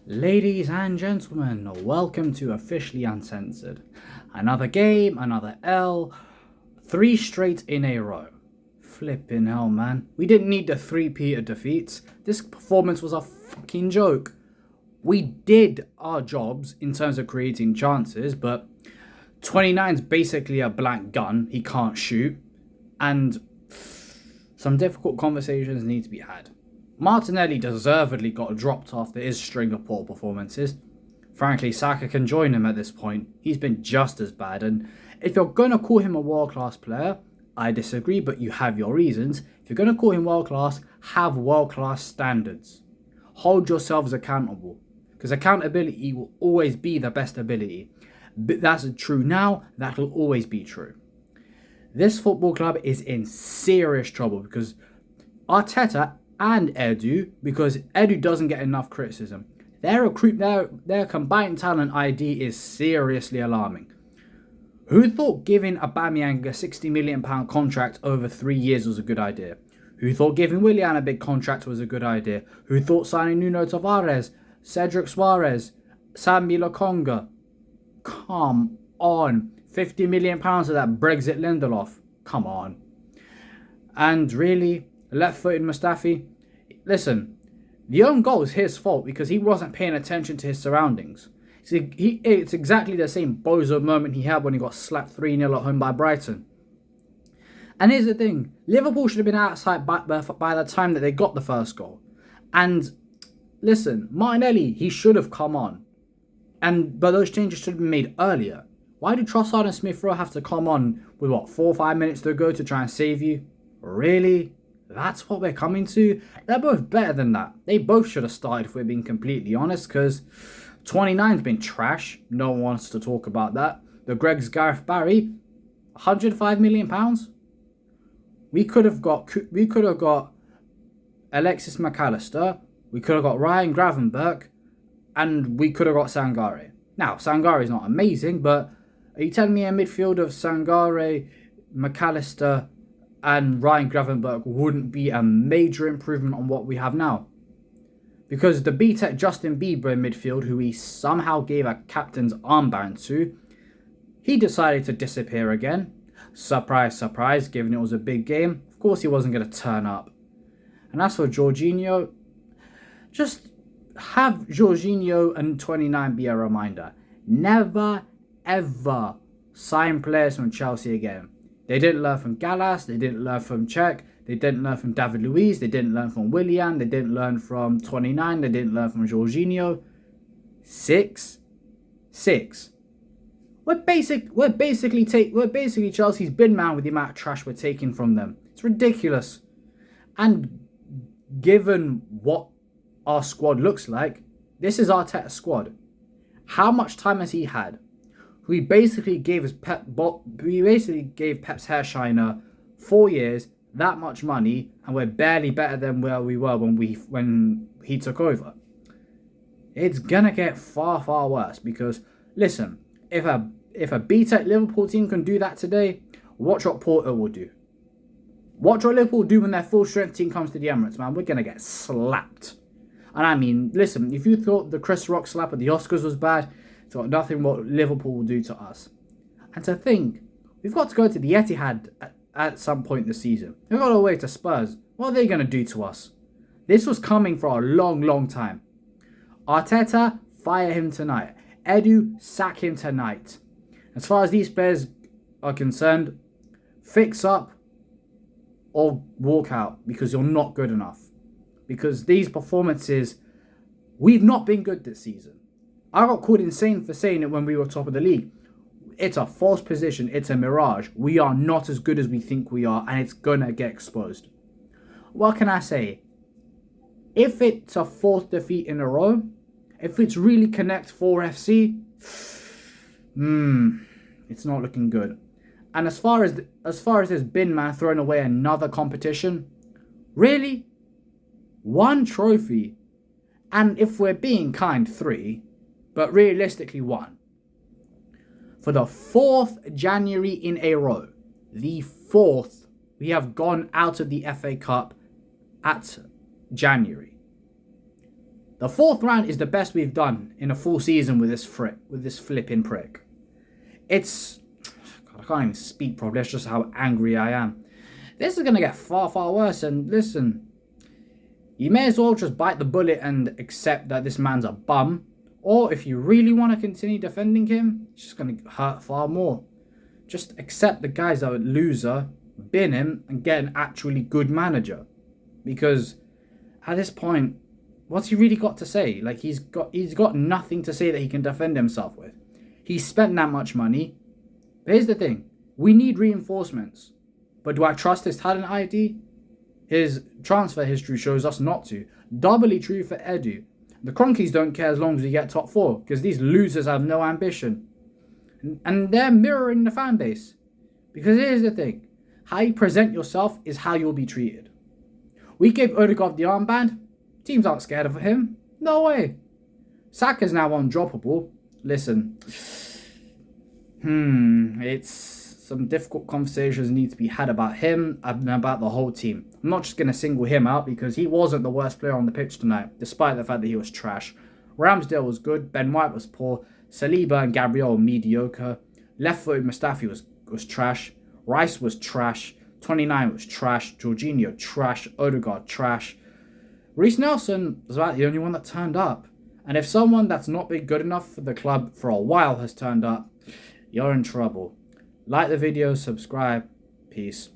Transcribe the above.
Ladies and gentlemen, welcome to Officially Uncensored. Another game, another L, 3 straight in a row. Flipping hell, man. We didn't need the 3-peat of defeats. This performance was a fucking joke. We did our jobs in terms of creating chances, but 29's basically a blank gun. He can't shoot. And some difficult conversations need to be had. Martinelli deservedly got dropped after his string of poor performances. Frankly, Saka can join him at this point. He's been just as bad, and if you're going to call him a world-class player, I disagree, but you have your reasons. If you're going to call him world-class, have world-class standards. Hold yourselves accountable, because accountability will always be the best ability. But that's true now, that'll always be true. This football club is in serious trouble because Arteta and Edu, because Edu doesn't get enough criticism. Their combined talent ID is seriously alarming. Who thought giving Aubameyang a £60 million contract over 3 years was a good idea? Who thought giving Willian a big contract was a good idea? Who thought signing Nuno Tavares, Cedric Suarez, Sambi Lokonga? Come on. £50 million of that Brexit Lindelof. Come on. And really, left-footed Mustafi. Listen, the own goal is his fault because he wasn't paying attention to his surroundings. It's exactly the same bozo moment he had when he got slapped 3-0 at home by Brighton. And here's the thing. Liverpool should have been outside by the time that they got the first goal. And listen, Martinelli, he should have come on. But those changes should have been made earlier. Why did Trossard and Smith Rowe have to come on with 4 or 5 minutes to go to try and save you? Really? That's what we're coming to? They're both better than that. They both should have started, if we're being completely honest, because 29's been trash. No one wants to talk about that. The Greg's Gareth Barry, £105 million. We could have got Alexis McAllister. We could have got Ryan Gravenberch, and we could have got Sangare. Now, Sangare is not amazing, but are you telling me a midfield of Sangare, McAllister, and Ryan Gravenberch wouldn't be a major improvement on what we have now? Because the B-Tech Justin Bieber in midfield, who he somehow gave a captain's armband to, he decided to disappear again. Surprise, surprise, given it was a big game. Of course he wasn't going to turn up. And as for Jorginho, just have Jorginho and 29 be a reminder. Never, ever sign players from Chelsea again. They didn't learn from Gallas, they didn't learn from Czech, they didn't learn from David Luiz, they didn't learn from Willian, they didn't learn from 29, they didn't learn from Jorginho. 6. We're basically Chelsea's bin man with the amount of trash we're taking from them. It's ridiculous. And given what our squad looks like, this is Arteta's squad. How much time has he had? We basically gave Pep's hair shiner 4 years, that much money, and we're barely better than where we were when he took over. It's gonna get far, far worse because listen, if a B-Tech Liverpool team can do that today, watch what Porto will do. Watch what Liverpool do when their full strength team comes to the Emirates, man. We're gonna get slapped. And I mean, listen, if you thought the Chris Rock slap at the Oscars was bad, it's got nothing what Liverpool will do to us. And to think, we've got to go to the Etihad at some point this season. We've got to away to Spurs. What are they going to do to us? This was coming for a long, long time. Arteta, fire him tonight. Edu, sack him tonight. As far as these players are concerned, fix up or walk out because you're not good enough. Because these performances, we've not been good this season. I got called insane for saying it when we were top of the league. It's a false position. It's a mirage. We are not as good as we think we are, and it's going to get exposed. What can I say? If it's a 4th defeat in a row, if it's really Connect 4 FC, it's not looking good. And as far as this bin man throwing away another competition, really? 1 trophy. And if we're being kind, 3. But realistically, 1. For the 4th January in a row, the 4th, we have gone out of the FA Cup at January. The 4th round is the best we've done in a full season with this flipping prick. It's... God, I can't even speak properly. That's just how angry I am. This is going to get far, far worse. And listen, you may as well just bite the bullet and accept that this man's a bum. Or if you really want to continue defending him, it's just going to hurt far more. Just accept the guy's a loser, bin him, and get an actually good manager. Because at this point, what's he really got to say? Like, he's got nothing to say that he can defend himself with. He's spent that much money. But here's the thing. We need reinforcements. But do I trust his talent ID? His transfer history shows us not to. Doubly true for Edu. The Cronkies don't care as long as we get top 4. Because these losers have no ambition. And they're mirroring the fan base. Because here's the thing. How you present yourself is how you'll be treated. We gave Odegaard the armband. Teams aren't scared of him. No way. Saka's now undroppable. Listen. It's some difficult conversations need to be had about him and about the whole team. I'm not just going to single him out because he wasn't the worst player on the pitch tonight, despite the fact that he was trash. Ramsdale was good. Ben White was poor. Saliba and Gabriel were mediocre. Left-footed Mustafi was trash. Rice was trash. 29 was trash. Jorginho trash. Odegaard trash. Reece Nelson was about the only one that turned up. And if someone that's not been good enough for the club for a while has turned up, you're in trouble. Like the video, subscribe. Peace.